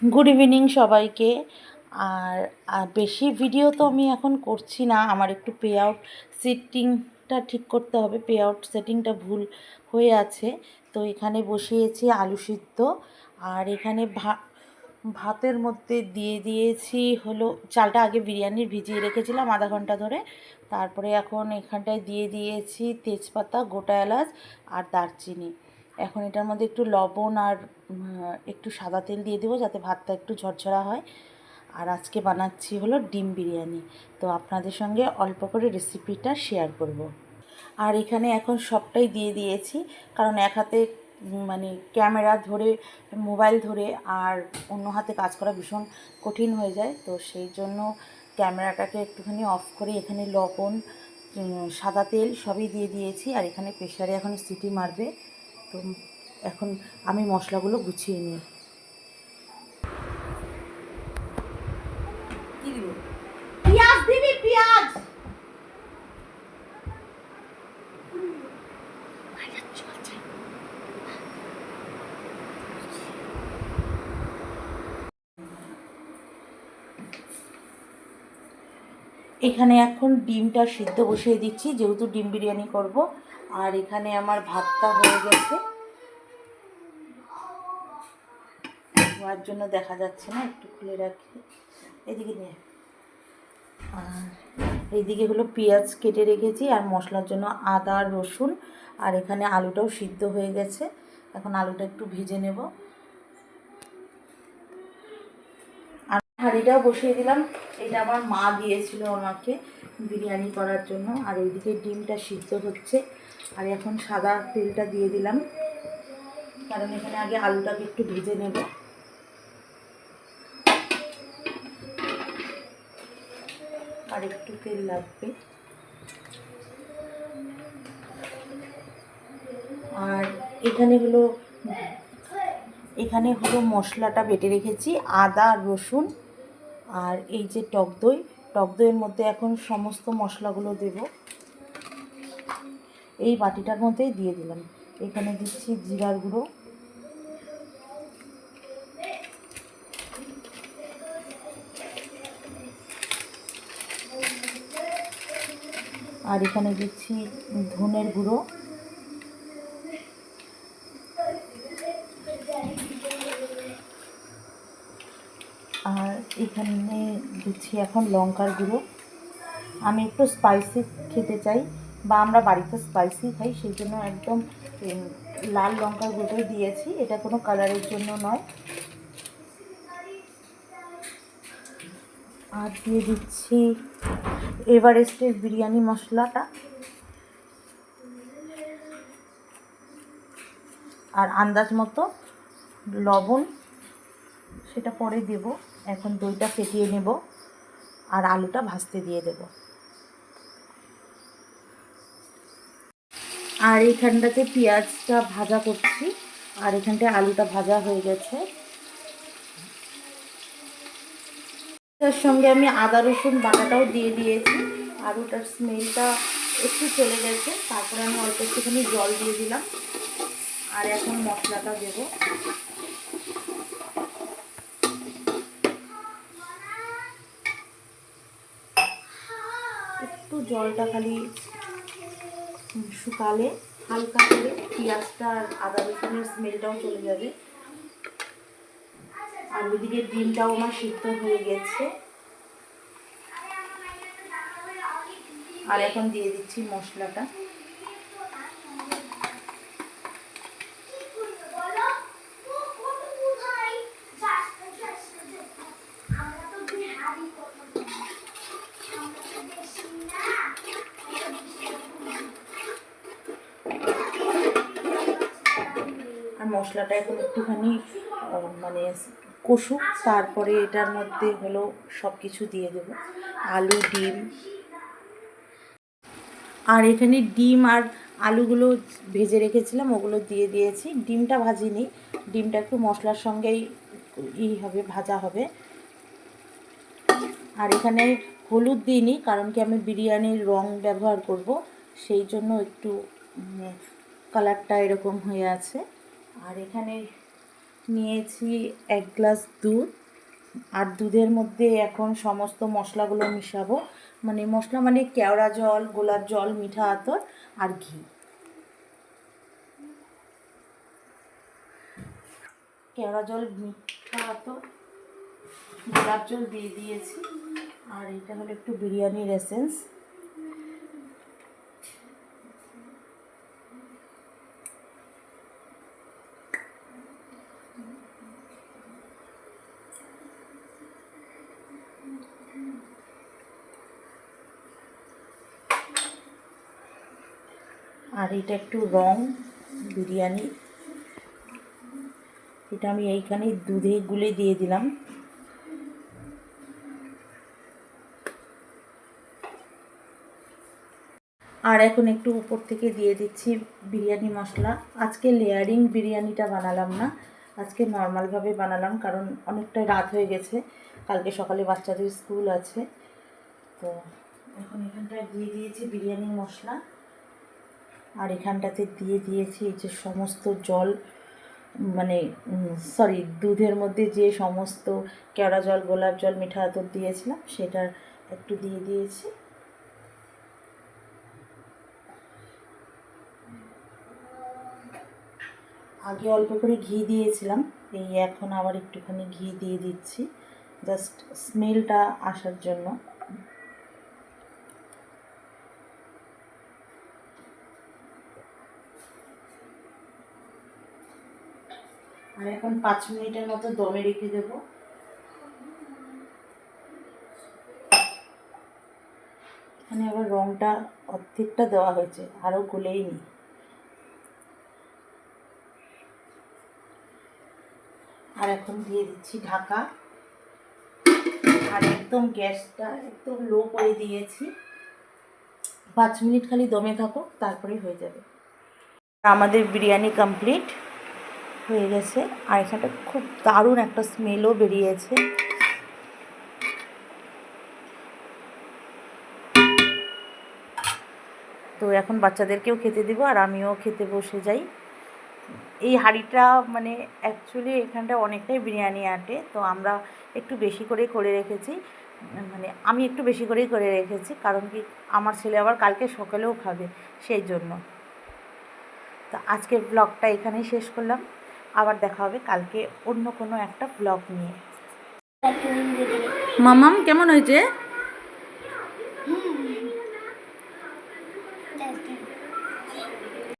Good evening সবাইকে। আর বেশি video তো আমি এখন করছি না, আমার একটু পে আউট সেটিংটা ঠিক করতে হবে। পে আউট সেটিংটা ভুল হয়ে আছে। তো এখানে বসিয়েছি আলু সিদ্ধ, আর এখানে ভাতের মধ্যে দিয়ে দিয়েছি হলো চালটা আগে বিরিয়ানির ভিজিয়ে রেখেছিলাম আধা ঘন্টা ধরে। তারপরে এখন এখানটায় দিয়ে দিয়েছি তেজপাতা, গোটা এলাচ আর দারচিনি। এখন এটার মধ্যে একটু লবণ আর একটু সাদা তেল দিয়ে দেবো যাতে ভাতটা একটু ঝরঝরা হয়। আর আজকে বানাচ্ছি হলো ডিম বিরিয়ানি, তো আপনাদের সঙ্গে অল্প করে রেসিপিটা শেয়ার করব। আর এখানে এখন সবটাই দিয়ে দিয়েছি, কারণ এক হাতে মানে ক্যামেরা ধরে মোবাইল ধরে আর অন্য হাতে কাজ করা ভীষণ কঠিন হয়ে যায়। তো সেই জন্য ক্যামেরাটাকে একটুখানি অফ করে এখানে লবণ, সাদা তেল সবই দিয়ে দিয়েছি। আর এখানে প্রেশারে এখন সিটি মারবে। তো এখন আমি মশলাগুলো গুছিয়ে নিই। কি দিব? পেঁয়াজ দিবি, পেঁয়াজ। এখানে এখন ডিমটা সিদ্ধ বসিয়ে দিচ্ছি, যেহেতু ডিম বিরিয়ানি করব। আর এখানে আমার ভাতটা হয়ে গেছে, হওয়ার জন্য দেখা যাচ্ছে না, একটু খুলে রাখি। এদিকে নিয়ে। আর এইদিকে হলো পেঁয়াজ কেটে রেখেছি আর মশলার জন্য আদা, রসুন। আর এখানে আলুটাও সিদ্ধ হয়ে গেছে, এখন আলুটা একটু ভেজে নেব। আর হাঁড়িটাও বসিয়ে দিলাম, এটা আমার মা দিয়েছিল আমাকে বিরিয়ানি করার জন্য। আর ওইদিকে ডিমটা সিদ্ধ হচ্ছে। আর এখন সাদা তেলটা দিয়ে দিলাম, কারণ এখানে আগে আলুটাকে একটু ভেজে নেব। আর একটু তেল লাগবে। আর এখানে হলো মশলাটা বেটে রেখেছি, আদা, রসুন আর এই যে টক দই। টক দইয়ের মধ্যে এখন সমস্ত মশলাগুলো দেব, এই বাটিটার মধ্যেই দিয়ে দিলাম। এখানে দিচ্ছি জিরার গুঁড়ো, আর এখানে দিচ্ছি ধনের গুঁড়ো, আর এখানে দিচ্ছি এখন লঙ্কার গুঁড়ো। আমি একটু স্পাইসি খেতে চাই, বা আমরা বাড়িতে স্পাইসি খাই, সেই জন্য একদম লাল লঙ্কার গুঁড়োই দিয়েছি, এটা কোনো কালারের জন্য নয়। আর দিয়ে দিচ্ছি এভারেস্টের বিরিয়ানি মশলাটা, আর আন্দাজ মতো লবণ, সেটা পরে দেব। এখন দইটা ফেটিয়ে নেব আর আলুটা ভাজতে দিয়ে দেব। আর এইখানটাতে পেঁয়াজটা ভাজা করছি, আর এখানটায় আলুটা ভাজা হয়ে গেছে। তার সঙ্গে আমি আদা রসুন বাটাটাও দিয়ে দিয়েছি, আর ওটার স্মেলটা একটু চলে গেছে। তারপরে আমি অল্প একটুখানি জল দিয়ে দিলাম, আর এখন মশলাটা দেব। একটু জলটা খালি শুকালে হালকা করে পেঁয়াজটা আর আদা রসুনের স্মেলটাও চলে যাবে। আর ওইদিকে ডিমটাও আমার সিদ্ধ হয়ে গেছে। আর এখন দিয়ে দিচ্ছি মশলাটা। আর মশলাটা এখন একটুখানি মানে কষুক, তারপরে এটার মধ্যে হলো সব কিছু দিয়ে দেবো, আলু, ডিম। আর এখানে ডিম আর আলুগুলো ভেজে রেখেছিলাম, ওগুলো দিয়ে দিয়েছি। ডিমটা ভাজিনি, ডিমটা একটু মশলার সঙ্গেই হবে, ভাজা হবে। আর এখানে হলুদ দিইনি, কারণ কি আমি বিরিয়ানির রং ব্যবহার করব, সেই জন্য একটু কালারটা এরকম হয়ে আছে। আর এখানে নিয়েছি 1 গ্লাস দুধ, আর দুধের মধ্যে এখন সমস্ত মশলাগুলো মিশাবো, মানে মশলা মানে কেওড়া জল, গোলাপ জল, মিঠা আতর আর ঘি। কেওড়া জল, মিঠা আতর, গোলাপ জল দিয়ে দিয়েছি, আর এটা হলো একটু বিরিয়ানির এসেন্স। আর এটা একটু রং বিরিয়ানি, এটা আমি এইখানে দুধে গুলে দিয়ে দিলাম। আর এখন একটু উপর থেকে দিয়ে দিচ্ছি বিরিয়ানি মশলা। আজকে লেয়ারিং বিরিয়ানিটা বানালাম না, আজকে নর্মালভাবে বানালাম, কারণ অনেকটা রাত হয়ে গেছে, কালকে সকালে বাচ্চাদের স্কুল আছে। তো এখন এখানটায় দিয়ে দিয়েছি বিরিয়ানি মশলা, আর এখানটাতে দিয়ে দিয়েছি এই যে সমস্ত জল, মানে সরি, দুধের মধ্যে যে সমস্ত কেওড়া জল, গোলাপ জল, মিঠা আতর দিয়েছিলাম সেটা একটু দিয়ে দিয়েছি। আগে অল্প করে ঘি দিয়েছিলাম, এই এখন আবার একটুখানি ঘি দিয়ে দিচ্ছি, জাস্ট স্মেলটা আসার জন্য। আর এখন 5 মিনিটের মতো দমে রেখে দেবো। এখানে আবার রঙটা অর্ধেকটা দেওয়া হয়েছে, আরও গলেই নি। আর এখন দিয়ে দিচ্ছি ঢাকা, আর একদম গ্যাসটা একদম লো করে দিয়েছি। 5 মিনিট খালি দমে থাকো, তারপরে হয়ে যাবে। আমাদের বিরিয়ানি কমপ্লিট হয়ে গেছে, আর এখানটা খুব দারুণ একটা স্মেলও বেরিয়েছে। তো এখন বাচ্চাদেরকেও খেতে দিব, আর আমিও খেতে বসে যাই। এই হাঁড়িটা মানে অ্যাকচুয়ালি এখানটা অনেকটাই বিরিয়ানি আটে, তো আমরা একটু বেশি করেই করে রেখেছি, মানে আমি একটু বেশি করেই করে রেখেছি, কারণ কি আমার ছেলে আবার কালকে সকালেও খাবে, সেই জন্য। তো আজকের ব্লগটা এখানেই শেষ করলাম, আবার দেখা হবে কালকে অন্য কোনো একটা ব্লগ নিয়ে। মামাম কেমন হয়েছে?